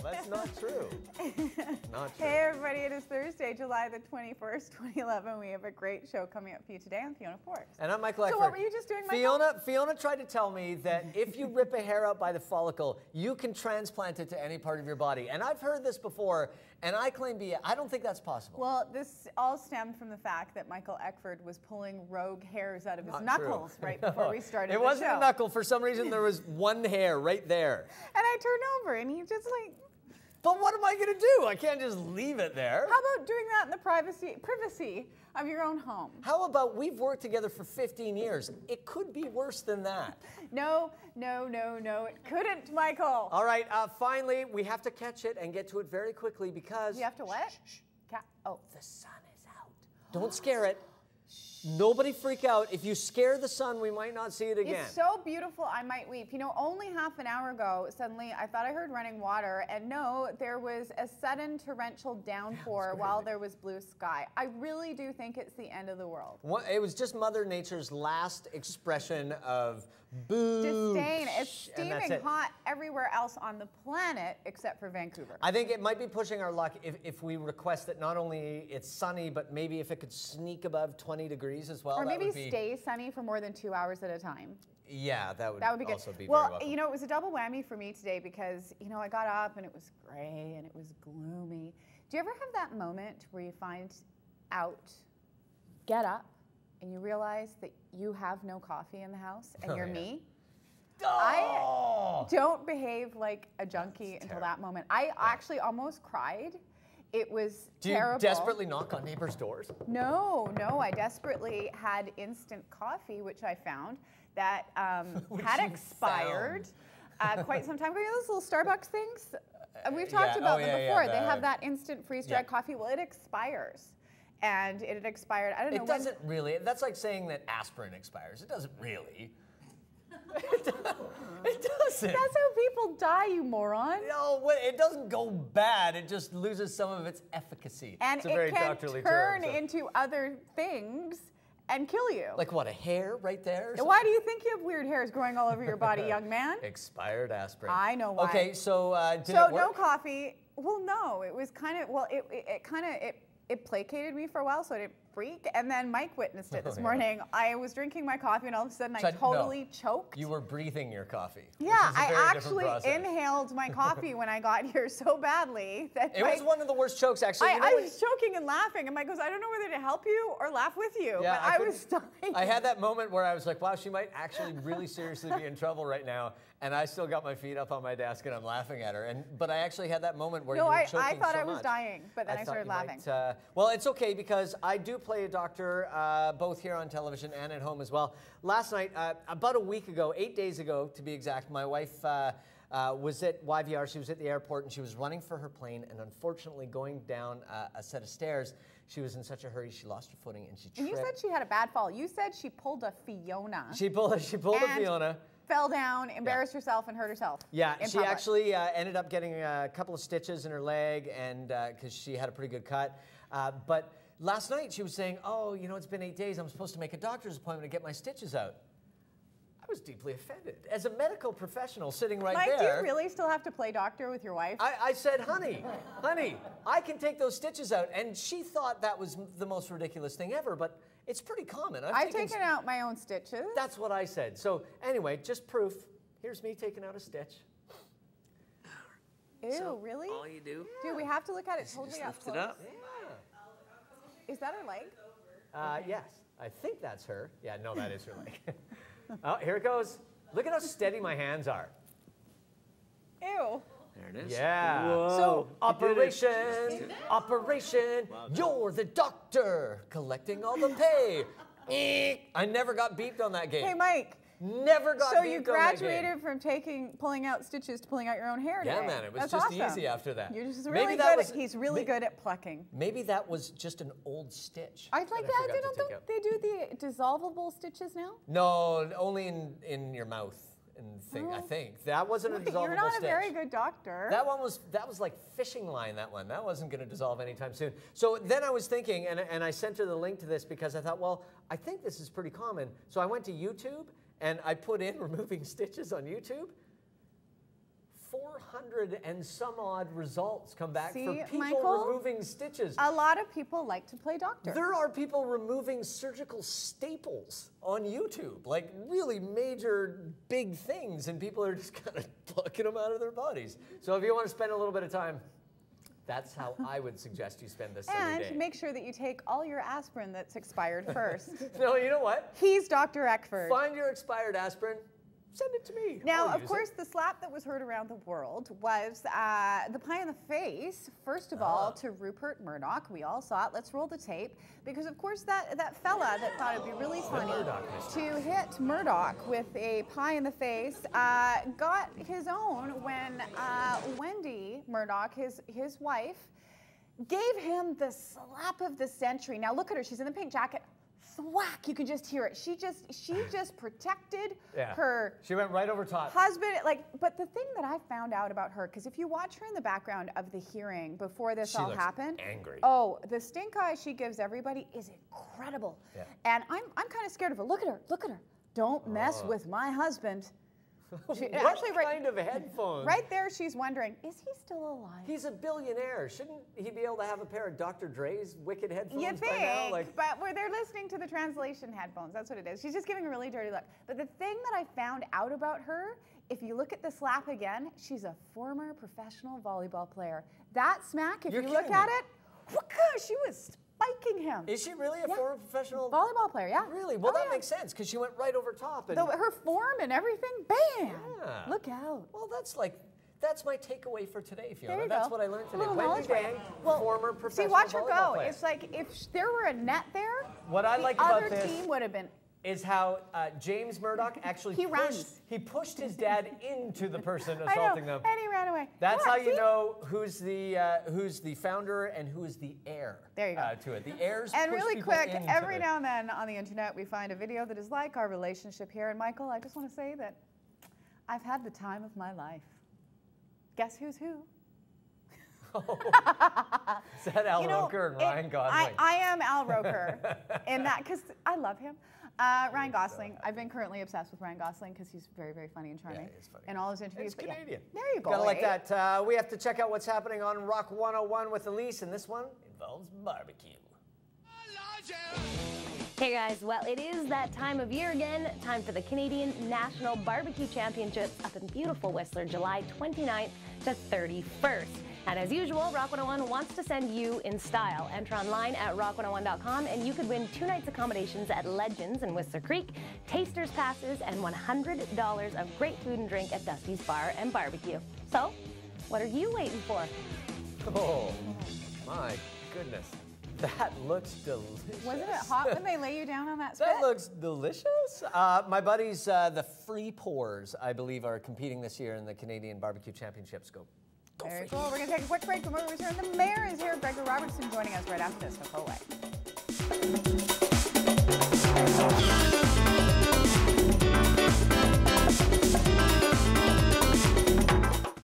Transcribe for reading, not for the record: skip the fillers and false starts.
That's not true. Not true. Hey everybody, it is Thursday, July the 21st, 2011. We have a great show coming up for you today. I'm Fiona Forbes. And I'm Michael Eckford. So what were you just doing, Michael? Fiona tried to tell me that if you rip a hair out by the follicle, you can transplant it to any part of your body. And I've heard this before, and I claim I don't think that's possible. Well, this all stemmed from the fact that Michael Eckford was pulling rogue hairs out of his Not knuckles true. right before we started It the wasn't show. a knuckle. For some reason, there was one hair right there. And I turned over, and he just like... But what am I going to do? I can't just leave it there. How about doing that in the privacy of your own home? How about we've worked together for 15 years? It could be worse than that. No, it couldn't, Michael. All right, finally, we have to catch it and get to it very quickly because... You have to what? Oh, the sun is out. Don't scare it. Nobody freak out. If you scare the sun, we might not see it again. It's so beautiful, I might weep. You know, only half an hour ago, suddenly I thought I heard running water, and no, there was a sudden torrential downpour while there was blue sky. I really do think it's the end of the world. It was just Mother Nature's last expression of boo. Disdain. It's steaming hot everywhere else on the planet except for Vancouver. I think it might be pushing our luck if we request that not only it's sunny, but maybe if it could sneak above 20 degrees as well. Or maybe stay sunny for more than 2 hours at a time. Yeah, that would be good. Also be well, very welcome. You know, it was a double whammy for me today because, you know, I got up and it was gray and it was gloomy. Do you ever have that moment where you get up, and you realize that you have no coffee in the house and you're me? I don't behave like a junkie until that moment. I actually almost cried. It was terrible. Do you desperately knock on neighbors' doors? No, I desperately had instant coffee, which I found that had expired quite some time ago. You know those little Starbucks things? We've talked about them before. They have that instant freeze-dried coffee. Well, it expires. And it had expired, I don't know when. It doesn't really. That's like saying that aspirin expires. It doesn't really. It doesn't. That's how people die, you moron. No, it doesn't go bad. It just loses some of its efficacy. And it's a very it can doctorly turn term, into other things and kill you. Like what, a hair right there? Why do you think you have weird hairs growing all over your body, young man? Expired aspirin. I know why. Okay, so did it work? No coffee. Well, no, it was kind of, it placated me for a while, so I didn't freak. And then Mike witnessed it this morning. I was drinking my coffee, and all of a sudden I totally choked. You were breathing your coffee. Yeah, I actually inhaled my coffee when I got here so badly that it was one of the worst chokes, actually. I was choking and laughing, and Mike goes, "I don't know whether to help you or laugh with you." Yeah, but I was dying. I had that moment where I was like, "Wow, she might actually really seriously be in trouble right now." And I still got my feet up on my desk and I'm laughing at her. But I actually had that moment where you were choking so much. I thought I was dying, but then I started laughing. Well, it's okay because I do play a doctor both here on television and at home as well. Last night, about a week ago, 8 days ago to be exact, my wife was at YVR. She was at the airport and she was running for her plane. And unfortunately, going down a set of stairs, she was in such a hurry, she lost her footing and she tripped. And you said she had a bad fall. You said she pulled a Fiona. She pulled a Fiona. Fell down, embarrassed herself, and hurt herself. Yeah, she actually ended up getting a couple of stitches in her leg, and because she had a pretty good cut. But last night she was saying, "Oh, you know, it's been 8 days. I'm supposed to make a doctor's appointment to get my stitches out." I was deeply offended. As a medical professional sitting right there. Mike, do you really still have to play doctor with your wife? I said, honey, I can take those stitches out. And she thought that was the most ridiculous thing ever, but it's pretty common. I've taken out my own stitches. That's what I said. So anyway, just proof. Here's me taking out a stitch. Ew, so really? All you do. Dude, we have to look at it totally just up lift close. it up. Yeah. Is that her leg? Yes, I think that's her. Yeah, no, that is her leg. Oh, here it goes. Look at how steady my hands are. Ew. There it is. Yeah. Whoa. So, Operation, you're the doctor, collecting all the pay. I never got beeped on that game. Hey, Mike. Never got beeped on that game. So you graduated from pulling out stitches to pulling out your own hair today. Yeah, man, it was That's just awesome. easy after that. You're just really good at, he's really good at plucking. Maybe that was just an old stitch. I like that. Don't they do the dissolvable stitches now? No, only in your mouth. I think that wasn't a dissolvable stitch. You're not a very good doctor. That was like fishing line. That wasn't going to dissolve anytime soon. So then I was thinking, and I sent her the link to this because I thought, well, I think this is pretty common. So I went to YouTube and I put in removing stitches on YouTube. 100 and some odd results come back See, for people Michael? removing stitches. A lot of people like to play doctor. There are people removing surgical staples on YouTube, like really major, big things, and people are just kind of plucking them out of their bodies. So if you want to spend a little bit of time, that's how I would suggest you spend this every day. And make sure that you take all your aspirin that's expired first. No, you know what? He's Dr. Eckford. Find your expired aspirin. Send it to me. Now, I'll of use course, it. the slap that was heard around the world was the pie in the face, first of all, to Rupert Murdoch. We all saw it. Let's roll the tape. Because, of course, that fella that thought it'd be really funny to hit Murdoch with a pie in the face got his own when Wendy Murdoch, his wife, gave him the slap of the century. Now, look at her. She's in the pink jacket. Thwack, you can just hear it. She just protected her. She went right over top. Husband, but the thing that I found out about her, because if you watch her in the background of the hearing before this all happened, angry. Oh, the stink eye she gives everybody is incredible. Yeah. And I'm kind of scared of her. Look at her. Look at her. Don't mess with my husband. What kind of headphones? Right there, she's wondering, is he still alive? He's a billionaire. Shouldn't he be able to have a pair of Dr. Dre's wicked headphones you think, by now? But where they're listening to the translation headphones, that's what it is. She's just giving a really dirty look. But the thing that I found out about her, if you look at the slap again, she's a former professional volleyball player. That smack, if you look at it, she was spiking him. Is she really a former professional volleyball player? Yeah. Really? Well, that makes sense because she went right over top. And her form and everything, bam! Yeah. Look out. Well, that's my takeaway for today, Fiona. There you That's go. what I learned today. Little Wendy Dang, former professional see, watch her volleyball go. player. It's like if there were a net there, what I like the about other this team would have been. Is how James Murdoch actually pushed his dad into the person assaulting them. And he ran away. That's how you know who's the founder and who is the heir. There you go. To it. The heirs. And push really people quick, into every now and then on the internet we find a video that is like our relationship here. And Michael, I just want to say that I've had the time of my life. Guess who's who? Is that Al Roker and Ryan Gosling? I am Al Roker in that because I love him. Ryan Gosling, I've been currently obsessed with Ryan Gosling because he's very, very funny and charming. Yeah, he's funny. In all his interviews. He's Canadian. There you go. Gotta like that. We have to check out what's happening on Rock 101 with Elise, and this one involves barbecue. Hey guys, well, it is that time of year again. Time for the Canadian National Barbecue Championships up in beautiful Whistler, July 29th to 31st. And as usual, Rock 101 wants to send you in style. Enter online at rock101.com and you could win 2 nights accommodations at Legends in Whistler Creek, Tasters passes, and $100 of great food and drink at Dusty's Bar and Barbecue. So, what are you waiting for? Oh, my goodness. That looks delicious. Wasn't it hot when they lay you down on that spit? That looks delicious. My buddies, the Free Pours, I believe, are competing this year in the Canadian Barbecue Championships. Go Very cool. We're going to take a quick break. When we return, the mayor is here. Gregory Robertson joining us right after this. So go away.